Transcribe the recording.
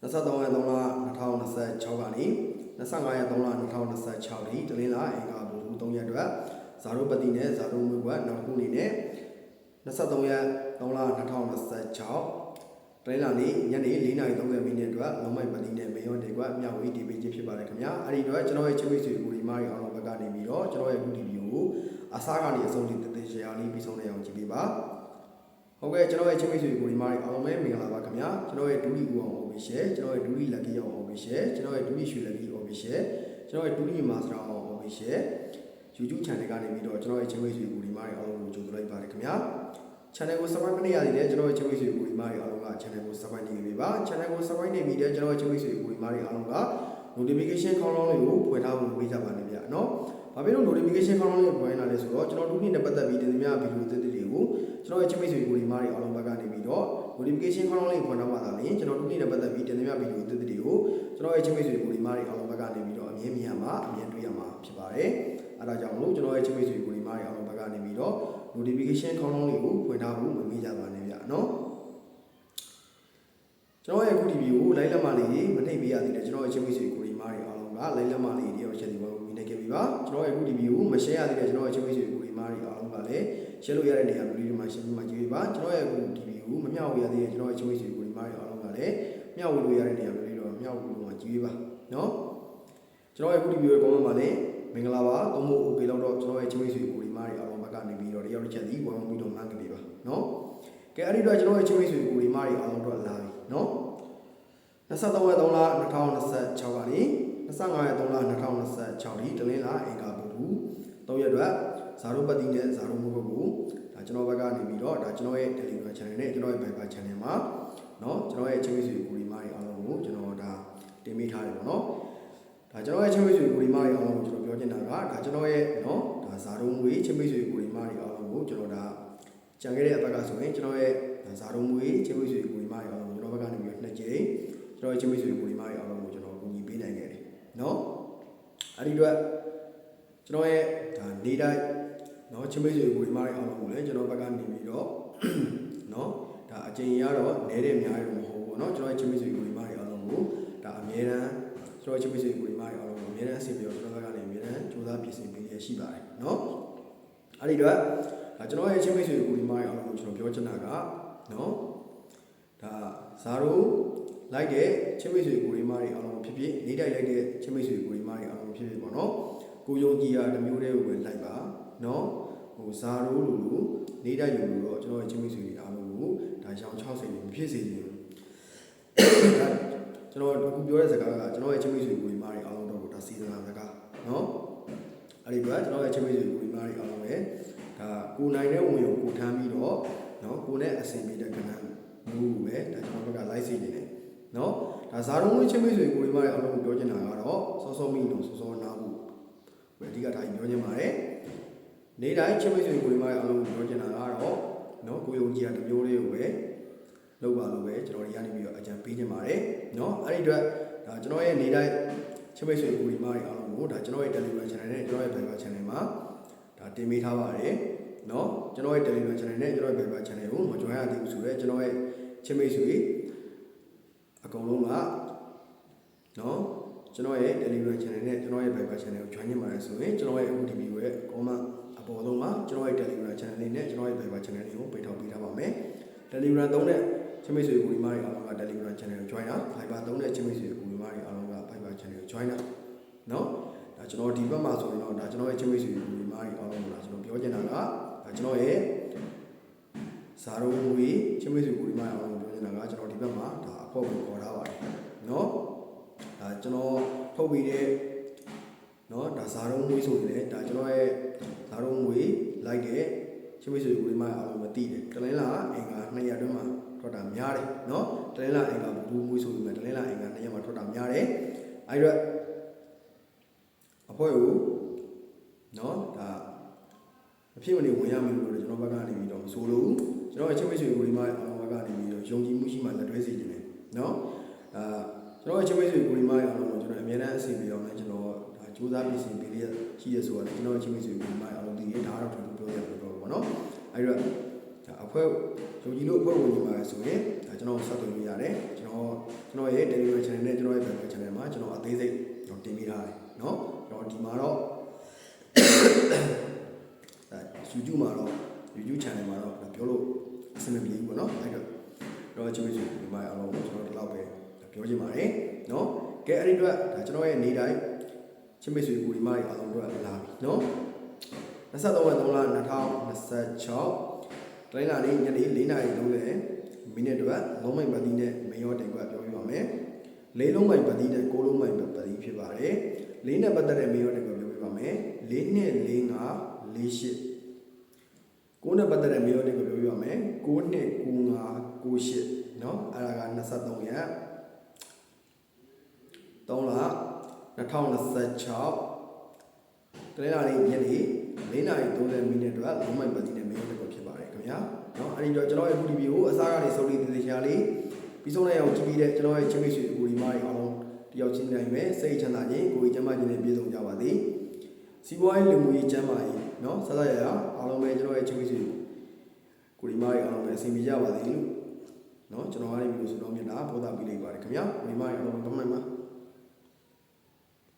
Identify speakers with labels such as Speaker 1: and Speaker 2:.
Speaker 1: 23ရက်3လ2026ကနေ25ရက်3လ2026ဒီတလင်းလာအင်္ဂါဘူ3ရက်အတွက်ဇာရုပတိနဲ့ဇာရုမွေးကွက်နောက်တစ်ခုအနေနဲ့23ရက်3လ2026တလင်းလာနေ့ညနေ4:30မိနစ်အတွက်လုံးမိုက်ပတိနဲ့မေယောတေကွက်မြောက်ဝီတီပီချင်းဖြစ်ပါတယ်ခင်ဗျာအဲ့ဒီအတွက်ကျွန်တော်ရဲ့ချစ်မိတ်ဆွေကိုဒီမားရီအောင်ဘက်ကနေပြီးတော့ကျွန်တော်ရဲ့ YouTube ကိုအစားကနေအဆုံးထိတည်ရှယ်လေးပြီးဆုံးနေအောင်ကြည့်ပေးပါဟုတ်ကဲ့ကျွန်တော်ရဲ့ချစ်မိတ်ဆွေကိုဒီမားရီအောင်ပဲမင်္ဂလာပါခင်ဗျာကျွန်တော်ရဲ့ဒူလီဦးအောင် official ကျွန်တော်ရဲ့ဒူလီလက်ကီအောင် official ကျွန်တော်ရဲ့ဒူလီရွှေလက်ကြီး official ကျွန်တော်ရဲ့ဒူလီမာစတာအောင် official YouTube channel ကနေပြီးတော့ကျွန်တော်ရဲ့ချစ်မိတ်ဆွေကိုဒီမားရီအောင်ကိုကြိုဆိုလိုက်ပါတယ်ခင်ဗျာ channel ကို subscribe မနေရသေးတဲ့ကျွန်တော်ရဲ့ချစ်မိတ်ဆွေကိုဒီမားရီအောင်က channel ကို subscribe နေပြီပါ channel ကို subscribe နေပြီတဲ့ကျွန်တော်ရဲ့ချစ်မိတ်ဆွေကိုဒီမားရီအောင်က notification ခေါင်းလောင်းလေးကိုဖွင့်ထားဖို့ပေးကြပါနေဗျာနော်ဘာဖြစ်လို့ notification ခေါင်းလောင်းလေးကိုဖွင့်လာလဲဆိုတော့ကျွန်တော်တို့နဲ့ပတ်သက်ပြီးတင်ပြဗီဒီယိုသစ်တွေကိုကျွန်တော်ရဲ့ချစ်မိတ်ဆွေကိုဒီမားရီအောင်ဘက်ကနေပြီးတော့ notification ခေါင်းလောင်းလေးဖွင့်ထားပါလားကျွန်တော်တို့နဲ့ပတ်သက်ပြီးတင်ပြဗီဒီယိုသစ်တွေကိုကျွန်တော်ရဲ့ချစ်မိတ်ဆွေကိုဒီမားရီအောင်ဘက်ကနေပြီးတော့အမြင်မြင်ရမှာအမြင်တွေ့ရမှာဖြစ်ပါတယ်အဲဒါကြောင့်လို့ကျွန်တော်ရဲ့ချစ်မိတ်ဆွေကိုဒီမားရီအောင်ဘက်ကနေပြီးတော့ notification ခေါင်းလောင်းလေးကိုဖွင့်ထားဖို့မမေ့ကြပါနဲ့ဗျာနော်ကျွန်တော်ရဲ့အခုဒီဗီဒီယိုကို like လက်မလေးမနှိပ်ပေးရသေးတယ်ကျွန်တော်ရဲ့ချစ်မိတ်ဆွေကိုဒီမားရီအောင်က like လက်မလေးတွေရောချက်ဒီဘောမိနေခဲ့ပြီပါကျွန်တော်ရဲ့အခုဒီဗီဒီယိုကိုမ share ရသေးတဲ့ကျွန်တော်ရဲ့ချစ်မိတ်ဆွေကိုဒီမားရီအောင်ကလည်း share လို့ရတဲ့နေရာမျိုးလေးတွေမှာ share ပြီးမှကြည့်ပေးပါကျွန်တော်ရဲ့အခုဒီဗီဒီယိုကိုမမျှဝေရသေးတဲ့ကျွန်တော်ရဲ့ချစ်မိတ်ဆွေကိုဒီမားရီအောင်ကလည်းမျှဝေလို့ရတဲ့နေရာမျိုးလေးတော့မျှဝေလို့မှကြည့်ပေးပါနော်ကျွန်တော်ရဲ့အခုဒီဗီဒီယိုရဲ့ comment မှာလည်းမင်္ဂလာပါသုံးဖို့ okay လောက်တော့ကျွန်တော်ရဲ့ချစ်မိတ်ဆွေကိုဒီမားရီအောင်ဘက်ကနေပြီးတော့တယောက်တစ်ချက်စီဝင်ပြီးတော့မှန်းကြည့်ပေးပါနော်ကဲအဲ့ဒီတော့ကျွန်တော်ရဲ့ချစ်မိတ်ဆွေကိုဒီမားရီအောင်တော့လာပြီနော်23ရက်3လ2026ကနေ25ရက်3လ2026ဒီတလင်းလာအင်္ဂါဘူ3ရက်အတွက်ဇာရုပတိနဲ့ဇာရုမုဘကိုဒါကျွန်တော်ဘက်ကနေပြီးတော့ဒါကျွန်တော်ရဲ့ Telegram channel နဲ့ကျွန်တော်ရဲ့ Viber channel မှာเนาะကျွန်တော်ရဲ့ချင်းမိတ်ဆွေကိုဒီမားရီအားလုံးကိုကျွန်တော်ဒါတင်ပေးထားတယ်ပေါ့เนาะဒါကျွန်တော်ရဲ့ချင်းမိတ်ဆွေကိုဒီမားရီအားလုံးကိုကျွန်တော်ပြောချင်တာကဒါကျွန်တော်ရဲ့เนาะဒါဇာရုံငွေချင်းမိတ်ဆွေကိုဒီမားရီအားလုံးကိုကျွန်တော်ဒါကြံခဲ့တဲ့အပတ်ကဆိုရင်ကျွန်တော်ရဲ့ဇာရုံငွေချင်းမိတ်ဆွေကိုဒီမားရီအားလုံးကိုကျွန်တော်ဘက်ကနေပြီးတော့နှစ်ကြိမ်ကျွန်တော်ရဲ့ချင်းမိတ်ဆွေကိုဒီမားရီအားလုံးကိုကျွန်တော်ကူညီပေးနိုင်ခဲ့တယ်เนาะအဲ့ဒီအတွက်ကျွန်တော်ရဲ့ဒါနေတိုင်းเนาะချင်းမိတ်ဆွေကိုဒီမားရီအားလုံးကိုလည်းကျွန်တော်ဘက်ကနေပြီးတော့เนาะဒါအကျဉ်းရတော့နေတဲ့များရမဟုတ်ဘူးเนาะကျွန်တော်ရဲ့ချင်းမိတ်ဆွေကိုဒီမားရီအားလုံးကိုဒါအမြဲတမ်းကျွန်တော်ချင်းမိတ်ဆွေကိုဒီမားရီအားလုံးကိုအမြဲတမ်းအစီအပြောကျွန်တော်ဘက်ကနေအမြဲတမ်းကြိုးစားပြင်ဆင်ပေးရရှိပါတယ်เนาะအဲ့ဒီတော့ဒါကျွန်တော်ရဲ့ချင်းမိတ်ဆွေကိုဒီမားရီအားလုံးကိုကျွန်တော်ပြောချင်တာကเนาะဒါဇာရိုလိုက်တဲ့ချင်းမိတ်ဆွေကိုဒီမားရီအားလုံးဖြစ်ဖြစ်နေတိုက်လိုက်တဲ့ချင်းမိတ်ဆွေကိုဒီမားရီအားလုံးဖြစ်ဖြစ်ပေါ့เนาะကိုယုံကြည်ရတမျိုးတည်းကိုပဲလိုက်ပါเนาะဟိုဇာရိုလိုနေတိုက်လိုတော့ကျွန်တော်ရဲ့ချင်းမိတ်ဆွေတွေအားလုံးကိုဒါရောင်60နေမဖြစ်စေချင်ဘူးကျွန်တော်အခုပြောတဲ့စကားကကျွန်တော်ရဲ့ချင်းမိတ်ဆွေကိုဒီမားရီအားလုံးတော့ဒါစီစဉ်တာစကားเนาะအဲ့ဒီကကျွန်တော်ရဲ့ချင်းမိတ်ဆွေကိုဒီမားရီအားလုံးပဲဒါကိုနိုင်တဲ့ဝင်ကိုကိုထမ်းပြီးတော့เนาะကိုနဲ့အဆင်ပြေတဲ့ကဏ္ဍမျိုးပဲဒါကျွန်တော်ဘက်က live စီနေတယ်เนาะဒါဇာတုံးဝင်ချင်းမိတ်ဆွေကိုဒီမားရီအားလုံးကိုပြောချင်တာကတော့စောစောမိတော့စောစောနားဖို့ပဲအဓိကဒါကြီးပြောချင်ပါတယ်နေတိုင်းချင်းမိတ်ဆွေကိုဒီမားရီအားလုံးကိုပြောချင်တာကတော့เนาะကိုယုံကြည်ရတမျိုးလေးကိုပဲလောက်ပါလို့ပဲကျွန်တော်တွေရနေပြီးတော့အကြံပေးချင်ပါတယ်เนาะအဲ့ဒီအတွက်ဒါကျွန်တော်ရဲ့နေတိုင်းချင်းမိတ်ဆွေကိုဒီမားရီအားလုံးကိုဒါကျွန်တော်ရဲ့ Telegram channel နဲ့ကျွန်တော်ရဲ့ Viber channel မှာဒါတင်ပေးထားပါတယ်เนาะကျွန်တော်ရဲ့ Telegram channel နဲ့ကျွန်တော်ရဲ့ Viber channel ကိုမ join ရသေးဘူးဆိုတော့ကျွန်တော်ရဲ့ချင်းမိတ်ဆွေအကုန်လုံးကเนาะကျွန်တော်ရဲ့ Telegram channel နဲ့ကျွန်တော်ရဲ့ Viber channel ကို join နေပါတယ်ဆိုရင်ကျွန်တော်ရဲ့အခုဒီဗီဒီယိုရဲ့ comment အပေါ်ဆုံးမှာကျွန်တော်ရဲ့ Telegram channel လေးနဲ့ကျွန်တော်ရဲ့ Viber channel လေးကိုပိတ်ထောက်ပေးထားပါမယ် Telegram သုံးတဲ့ချင်းမိတ်ဆွေကိုဒီမားရီအားလုံးက Telegram channel ကို join တာ Viber သုံးတဲ့ချင်းမိတ်ဆွေကိုဒီမားရီအားလုံးက Viber channel ကို join တာเนาะဒါကျွန်တော်ဒီဘက်မှာဆိုရင်တော့ဒါကျွန်တော်ရဲ့ချင်းမိတ်ဆွေကိုဒီမားရီအားလုံးကကျွန်တော်ပြောချင်တာကဒါကျွန်တော်ရဲ့ဇာရုံငွေချင်းမိတ်ဆွေကိုဒီမားရီအားလုံးပြောချင်တာကကျွန်တော်ဒီဘက်မှာဒါအဖို့ကိုခေါ်ထားပါတယ်เนาะဒါကျွန်တော်ထုတ်ပြီးတဲ့เนาะဒါဇာရုံငွေဆိုရင်လည်းဒါကျွန်တော်ရဲ့ဇာရုံငွေလိုက်တဲ့ချင်းမိတ်ဆွေကိုဒီမားရီအားလုံးမသိတယ်တလင်းလာအင်္ဂါ2ရက်အတွင်းမှာထွက်တာများတယ်เนาะတလင်းလာအင်္ဂါဘူးမွေးဆိုပြီးမှတလင်းလာအင်္ဂါ2ရက်မှာထွက်တာများတယ်အဲ့တော့အဖွဲကိုเนาะဒါအဖြစ်မနေဝင်ရမယ်လို့ကျွန်တော်ဘက်ကနေပြီးတော့မဆိုလို့ကျွန်တော်ရဲ့ချင်းမိတ်ဆွေကိုဒီမားရီအားလုံးဘက်ကနေပြီးတော့ယုံကြည်မှုရှိမှလက်တွဲစီနေတယ်เนาะကျွန်တော်ရဲ့ချင်းမိတ်ဆွေကိုဒီမားရီအားလုံးကိုကျွန်တော်အမြဲတမ်းအစီအပြေအောင်လည်းကျွန်တော်ဒါစူးစမ်းပြင်ဆင်ပေးရရှိရဆိုတော့ကျွန်တော်ရဲ့ချင်းမိတ်ဆွေကိုဒီမားရီအားလုံးဒီဒါတော့ထူးထူးပြောရတော့ပေါ့เนาะအဲ့တော့ဒါ အဖွဲ့ယုံကြည်လို့အဖွဲ့ဝင်ညီပါဆိုရင်ကျွန်တော်ဆက်သွယ်လို့ရတယ်ကျွန်တော်ရဲ့ Telegram channel နဲ့ကျွန်တော်ရဲ့ Telegram channel မှာကျွန်တော်အသေးစိတ်တင်ပေးထားတယ်เนาะကျွန်တော်ဒီမှာတော့ YouTube မှာတော့ YouTube channel မှာတော့ပြောလို့အဆင်မပြေဘူးပေါ့နော်အဲ့တော့ကျွန်တော်ဒီမှာအားလုံးကျွန်တော်ဒီလောက်ပဲပြောချင်ပါတယ်เนาะကဲအဲ့ဒီအတွက်ဒါကျွန်တော်ရဲ့နေတိုင်းချင်းမိတ်ဆွေကိုဒီမှာအားလုံးတို့လာပြီเนาะ23ရက်3လ2026တိုင်းလာနေ့ညနေ4:30မိနစ်အတွက်လုံးမိုင်ပတ်သီးနဲ့မရောတင်ကွက်ပြောပြပါမယ်၄လုံးမိုင်ပတ်သီးနဲ့9လုံးမိုင်ပတ်သီးဖြစ်ပါတယ်၄နဲ့ပတ်သက်တဲ့မရောတင်ကွက်ပြောပြပါမယ်၄နဲ့4 5 4 8 9နဲ့ပတ်သက်တဲ့မရောတင်ကွက်ပြောပြပါမယ်9နဲ့9 5 9 8เนาะအဲ့ဒါက23ရက်3လ2026တိုင်းလာနေ့ညနေ4:30မိနစ်အတွက်လုံးမိုင်ပတ်သီးနဲ့မရောတင်ကွက်ဖြစ်ပါတယ်ခင်ဗျာเนาะအဲ့ဒီတော့ကျွန်တော်ရဲ့အခုဒီဗီဒီယိုအစားကနေစုံလင်သေချာလေးပြီးဆုံးတဲ့အောင်ကြည့်ပြီးတဲ့ကျွန်တော်ရဲ့ချင်းမိတ်ဆွေကိုဒီမားတွေအားလုံးတယောက်ချင်းတိုင်းပဲစိတ်ချမ်းသာခြင်းကိုယ်ကျမ်းမာခြင်းနဲ့ပြည့်စုံကြပါသည်စီးပွားရေးလူမှုရေးကျမ်းမာရေးเนาะဆက်ဆက်ရအားလုံးပဲကျွန်တော်ရဲ့ချင်းမိတ်ဆွေကိုဒီမားတွေအားလုံးပဲအဆင်ပြေကြပါသည်လို့เนาะကျွန်တော်အားလုံးဒီလိုဆုတောင်းမြတ်တာပို့တာပေးလိုက်ပါတယ်ခင်ဗျာဒီမားတွေအားလုံးကမ္ဘာမှာ